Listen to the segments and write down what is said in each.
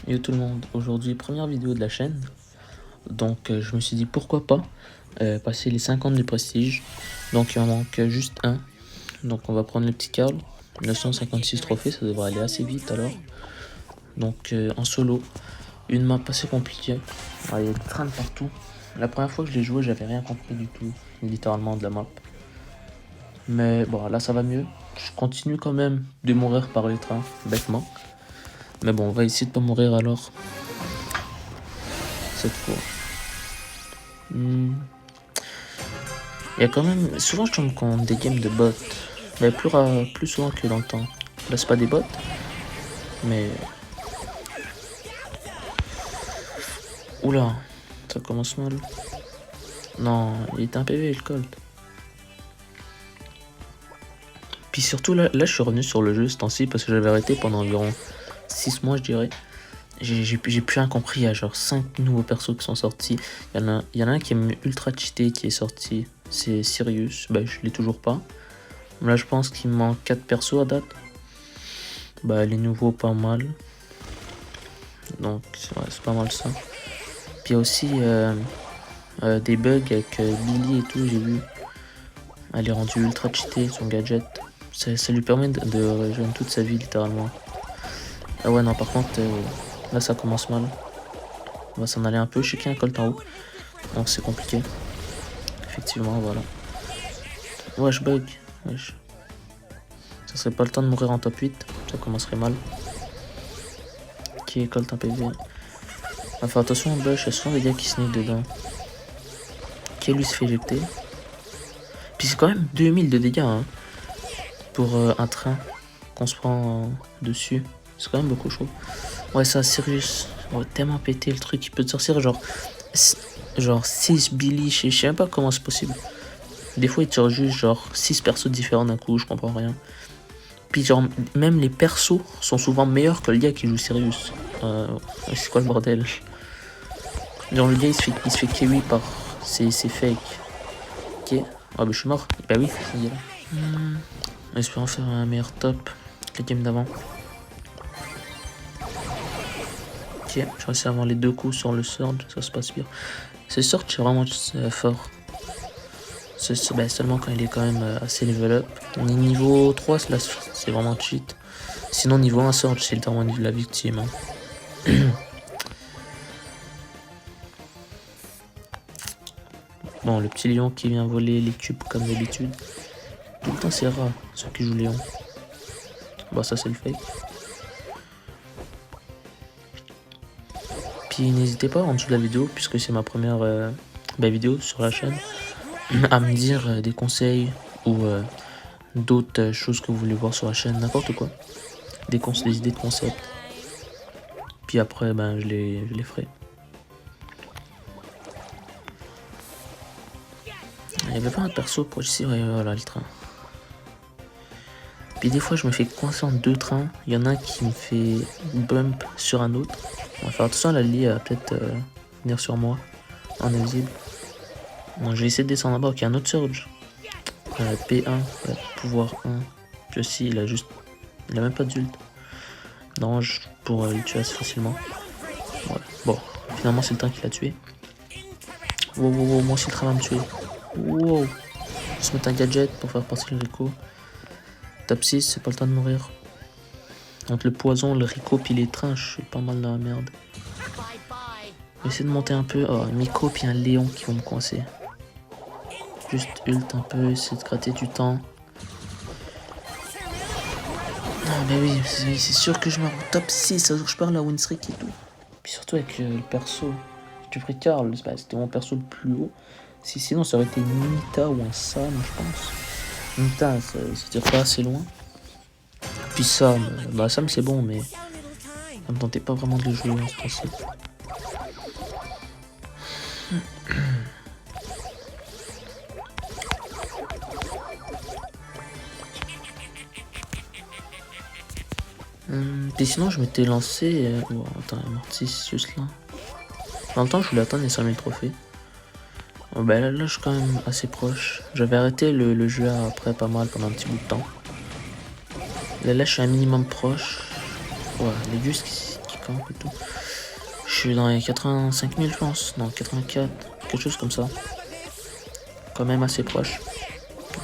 Yo tout le monde, aujourd'hui première vidéo de la chaîne, donc je me suis dit pourquoi pas passer les 50 du prestige, donc il en manque juste un, donc on va prendre le petit Carl, 956 trophées, ça devrait aller assez vite alors, donc en solo, une map assez compliquée, il y a des trains de partout, la première fois que je l'ai joué j'avais rien compris du tout, littéralement de la map, mais bon là ça va mieux, je continue quand même de mourir par les trains, bêtement, mais bon on va essayer de pas mourir alors. Cette fois. Il y a quand même. Souvent, je tombe contre des games de bots. Mais plus souvent que dans le temps. Là, c'est pas des bots. Mais. Oula, ça commence mal. Non, il était un PV, le Colt. Puis surtout, là, je suis revenu sur le jeu ce temps-ci parce que j'avais arrêté pendant environ 6 mois, je dirais. J'ai plus rien compris. Il y a genre 5 nouveaux persos qui sont sortis. Il y en a un qui est ultra cheaté qui est sorti. C'est Sirius. Bah, je l'ai toujours pas. Là, je pense qu'il me manque 4 persos à date. Bah, les nouveaux, pas mal. Donc, ouais, c'est pas mal ça. Puis il y a aussi des bugs avec Billy et tout, j'ai vu. Elle est rendue ultra cheatée, son gadget. Ça lui permet de rejoindre toute sa vie, littéralement. Ah ouais, non, par contre, là, ça commence mal. On va s'en aller un peu. Je sais qu'il y a un Colt en haut. Donc, c'est compliqué. Effectivement, voilà. Wesh, bug. Wesh. Ça serait pas le temps de mourir en top 8. Ça commencerait mal. Qui Colt un PV. On va faire attention au bush, il y a souvent des gars qui sneak dedans. Qui lui se fait éjecter. Puis c'est quand même 2000 de dégâts hein, pour un train qu'on se prend dessus. C'est quand même beaucoup chaud. Ouais, ça, Sirius. On va tellement péter le truc. Il peut te sortir genre 6 Billy. Je sais même pas comment c'est possible. Des fois, il tire juste genre 6 persos différents d'un coup. Je comprends rien. Puis genre, même les persos sont souvent meilleurs que le gars qui joue Sirius. C'est quoi le bordel? Genre le gars il se fait kiwi par ses fakes. Ok. Ah bah je suis mort. Bah oui, il est là. Espérons faire un meilleur top que la game d'avant. Ok, j'ai réussi à avoir les 2 coups sur le sword, ça se passe bien. Ce sword c'est vraiment fort. Bah, seulement quand il est quand même assez level up. Niveau 3 c'est vraiment cheat. Sinon niveau 1 sword c'est littéralement la victime. Hein. Bon, le petit lion qui vient voler les cubes comme d'habitude. Tout le temps c'est rare, ceux qui jouent lion. Bon, ça c'est le fake. Puis n'hésitez pas en dessous de la vidéo, puisque c'est ma première vidéo sur la chaîne, à me dire des conseils ou d'autres choses que vous voulez voir sur la chaîne, n'importe quoi. Des idées de concept. Puis après, je les ferai. Il n'y avait pas un perso pour ici, ouais, voilà le train. Puis des fois je me fais coincer en 2 trains, il y en a un qui me fait bump sur un autre. On va faire attention à la lie, peut-être venir sur moi, en invisible. Bon, je vais essayer de descendre là-bas, ok, un autre surge. P1, pouvoir 1. Puis aussi il a même pas d'ult. Non, pour le tuer assez facilement. Voilà. Bon, finalement c'est le train qui l'a tué. Wow, moi aussi le train va me tuer. Wow. Je vais se mettre un gadget pour faire passer le Rico. Top 6, c'est pas le temps de mourir. Entre le poison, le Rico puis les trains, je suis pas mal dans la merde. Je vais essayer de monter un peu. Oh, un Miko puis un Léon qui vont me coincer. Juste ult un peu, essayer de gratter du temps. Non mais oui, c'est sûr que je meurs au top 6, alors je parle à win streak et tout. Puis surtout avec le perso. J'ai pris Carl, c'était mon perso le plus haut. Sinon ça aurait été Nita ou un Sam, je pense. Nita, ça tire pas assez loin. Puis Sam, Sam c'est bon, mais ça me tentait pas vraiment de le jouer en ce principe. Et sinon je m'étais lancé... Oh, attends, Mortis juste là. Dans le temps je voulais atteindre les 5000 trophées. Oh, là je suis quand même assez proche. J'avais arrêté le jeu après pas mal pendant un petit bout de temps. Là je suis un minimum proche. Ouais, les juste qui camp et tout. Je suis dans les 85 000, je pense. Non, 84, quelque chose comme ça. Quand même assez proche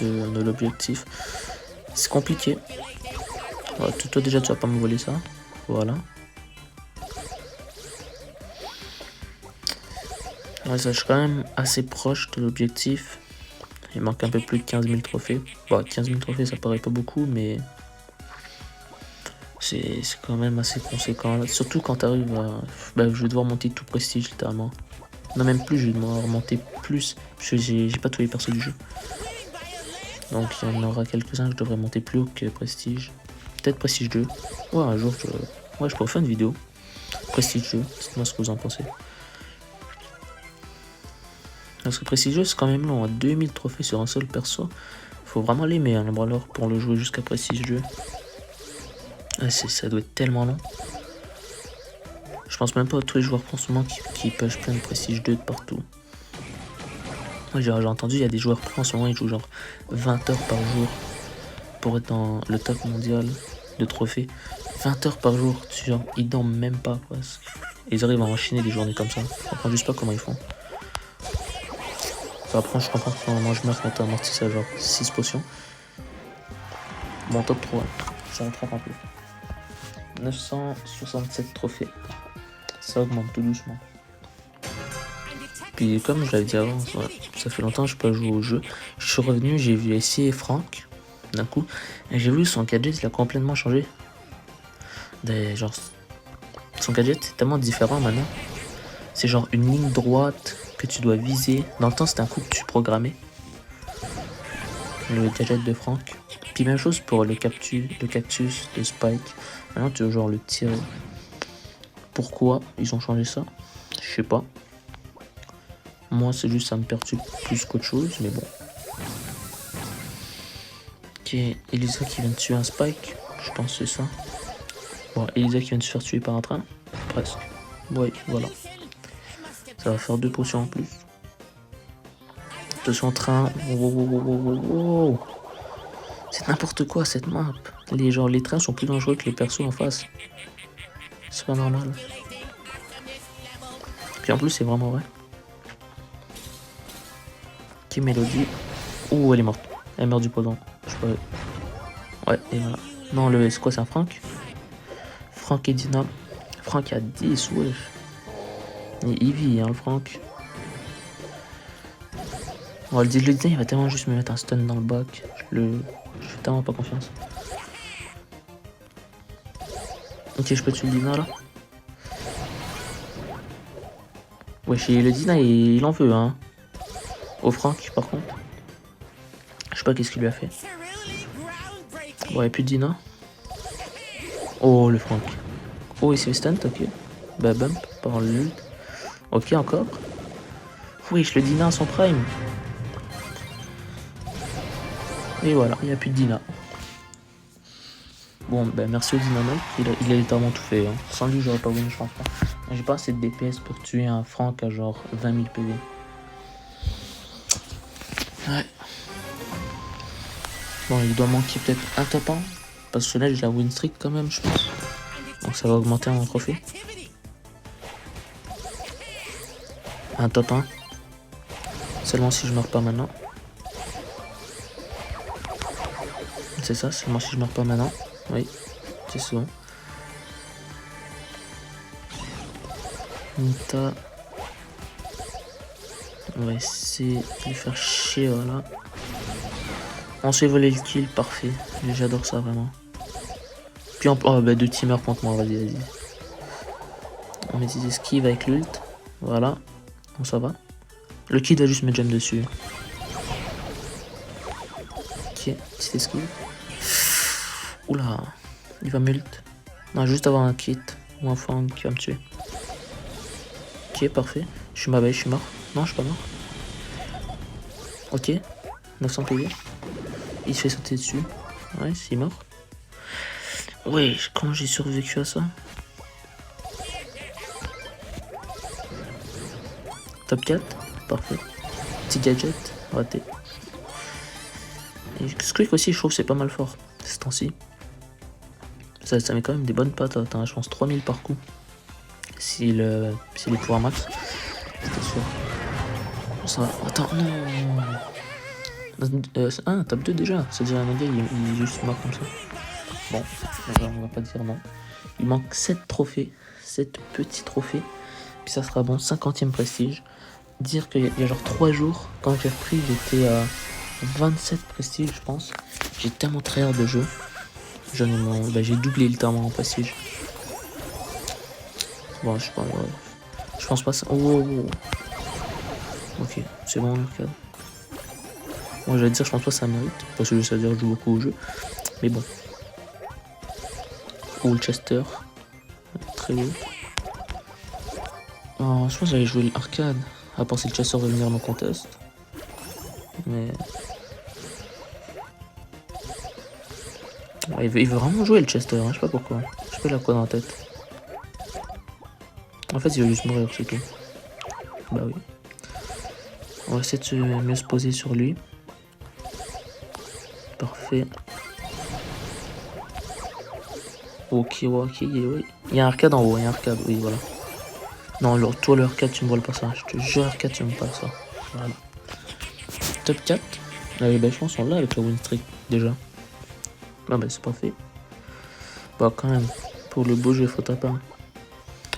de l'objectif. C'est compliqué. Ouais, toi déjà, tu vas pas me voler ça. Voilà. Ouais, ça, je suis quand même assez proche de l'objectif. Il manque un peu plus de 15 000 trophées. Bon, 15 000 trophées, ça paraît pas beaucoup, mais c'est quand même assez conséquent. Surtout quand tu arrives à... Bah, je vais devoir monter tout prestige, littéralement. Non, même plus, je vais devoir monter plus. Parce que j'ai pas tous les persos du jeu. Donc, il y en aura quelques-uns que je devrais monter plus haut que prestige. Peut-être prestige 2. Ouais, un jour, je pourrais faire une vidéo. Prestige 2, dites-moi ce que vous en pensez. Parce que prestige 2, c'est quand même long. 2000 trophées sur un seul perso. Faut vraiment l'aimer, hein, le brawler, pour le jouer jusqu'à prestige 2. Ah, ça doit être tellement long. Je pense même pas à tous les joueurs en ce moment qui push plein de prestige 2 de partout. J'ai entendu, il y a des joueurs pro en ce moment, ils jouent genre 20 heures par jour pour être dans le top mondial de trophées. 20 heures par jour, genre, ils dorment même pas, quoi. Ils arrivent à enchaîner des journées comme ça. Je comprends juste pas comment ils font. Enfin, après, je comprends que moi je meurs quand t'as amorti à genre 6 potions. Bon, top 3, ça rattrape un peu. 967 trophées. Ça augmente tout doucement. Puis comme je l'avais dit avant, ça fait longtemps que je n'ai pas joué au jeu. Je suis revenu, j'ai vu essayer Franck d'un coup. Et j'ai vu son gadget, il a complètement changé. Genre, son gadget est tellement différent maintenant. C'est genre une ligne droite que tu dois viser. Dans le temps, c'était un coup que tu programmais. Le gadget de Franck. Puis même chose pour le cactus de Spike. Maintenant, tu dois genre le tirer. Pourquoi ils ont changé ça? Je sais pas. Moi, c'est juste ça me perturbe plus qu'autre chose, mais bon. Ok, Elisa qui vient de tuer un Spike. Je pense que c'est ça. Bon, Elisa qui vient de se faire tuer par un train. Presque. Ouais, voilà. Ça va faire 2 potions en plus. Attention, train. Wow. C'est n'importe quoi cette map. Les trains sont plus dangereux que les persos en face. C'est pas normal. Puis en plus, c'est vraiment vrai. Ok, Mélodie. Oh, elle est morte. Elle meurt du poison. Je sais pas. Ouais, et voilà. Non, c'est quoi, c'est un Franck? Franck et Dina. Franck a 10, wesh. Il vit, hein, le Franck. On va le Dina, il va tellement juste me mettre un stun dans le bac. Je fais tellement pas confiance. Ok, je peux tuer le Dina là. Wesh, le Dina, il en veut, hein. Au Franck, par contre. Je sais pas qu'est-ce qu'il lui a fait. Bon, et puis Dina. Oh, le Franck. Oh, il s'est fait stun, ok. Bah, bump par l'ult. Ok, encore. Wesh, le Dina à son prime. Et voilà, il n'y a plus de Dina. Bon, ben merci au Dynamite, il a littéralement tout fait. Hein. Sans lui, j'aurais pas win, je pense pas. J'ai pas assez de DPS pour tuer un Franck à genre 20 000 PV. Ouais. Bon, il doit manquer peut-être un top 1. Parce que là, j'ai la win streak quand même, je pense. Donc ça va augmenter en trophée. Un top 1. Seulement si je meurs pas maintenant. C'est ça, seulement si je meurs pas maintenant. Oui, c'est souvent. Nita. On va essayer de lui faire chier, voilà. On s'est volé le kill, parfait. J'adore ça, vraiment. Puis on... Oh, bah, 2 teamers contre moi, vas-y. On met des esquives avec l'ult. Voilà. Bon, ça va. Le kid va juste me jump dessus. Ok, petite esquive. Oula, il va m'ult. Non, juste avoir un kit ou un fang qui va me tuer. Ok, parfait. Je suis je suis mort. Non, je suis pas mort. Ok, 900 PV. Il se fait sauter dessus. Ouais, c'est mort. Ouais, comment j'ai survécu à ça? Top 4, parfait. Petit gadget, raté. Et Squeak aussi, je trouve que c'est pas mal fort, ce temps-ci. Ça met quand même des bonnes patates, hein, je pense 3000 par coup. s'il est pouvoir max. C'était sûr. Ça va. Attends, non. Top 2 déjà. C'est-à-dire un gars, il juste mort comme ça. Bon, on va pas dire non. Il manque 7 trophées. 7 petits trophées. Puis ça sera bon. 50e prestige. Dire qu'il y a genre 3 jours, quand j'ai repris, j'étais à 27 prestige, je pense. J'ai tellement très hâte de jeu. J'ai doublé littéralement en prestige. Bon, je pense pas ça. Oh. Ok, c'est bon, l'arcade. Moi, j'allais dire, je pense pas que ça mérite. Parce que ça veut dire que je joue beaucoup au jeu. Mais bon. Oh, le Chester. Très beau. Oh, je pense que j'allais jouer l'arcade. À part si le Chester veut venir me conteste. Mais. Ouais, il veut vraiment jouer le Chester, hein, je sais pas pourquoi. Je sais pas, il a quoi dans la tête. En fait, il veut juste mourir, c'est tout. Bah oui. On va essayer de mieux se poser sur lui. Parfait. Ok. Il y a un arcade en haut, oui, voilà. Non, toi, le arcade, tu me voles pas ça. Je te jure, arcade, tu me pas ça. Voilà. Top 4. Allez, bah, je pense qu'on l'a avec la win streak, déjà. Ah, bah, c'est parfait. Bah, quand même, pour le beau jeu, faut taper.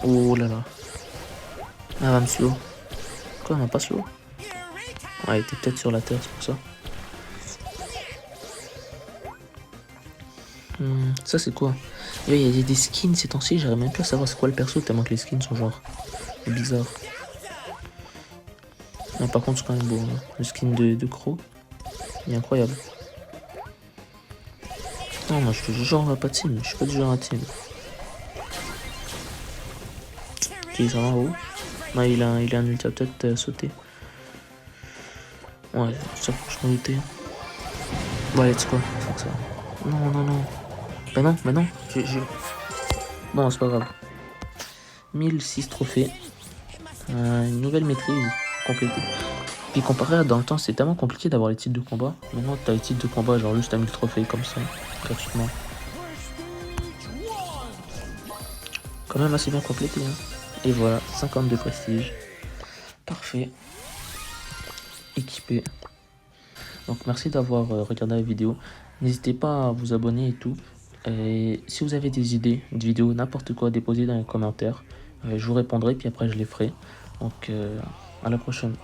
Oh là là. Ah, va me slow. Quoi, on a pas slow? Ouais, il était peut-être sur la terre, c'est pour ça. Ça, c'est quoi? Il y a des skins ces temps-ci, j'arrive même plus à savoir c'est quoi le perso, tellement que les skins sont genre bizarres. Non, par contre, c'est quand même beau. Hein. Le skin de Crow, il est incroyable. Non, moi je te jure, pas de team, je suis pas du genre à team. Ok, ça va en haut. Non, il a un ulti à peut-être sauter. Ouais, ça, je m'en doutais. Ouais, let's go, faut que ça. Non. Bah non, Bon, c'est pas grave. 1006 trophées. Une nouvelle maîtrise complétée. Puis comparé à dans le temps, c'est tellement compliqué d'avoir les titres de combat. Maintenant, t'as les titres de combat, genre juste à 1000 trophées comme ça, gratuitement. Quand même assez bien complété. Hein. Et voilà, 52 prestige. Parfait. Équipé. Donc merci d'avoir regardé la vidéo. N'hésitez pas à vous abonner et tout. Et si vous avez des idées de vidéos, n'importe quoi, déposez dans les commentaires. Je vous répondrai, puis après je les ferai. Donc à la prochaine.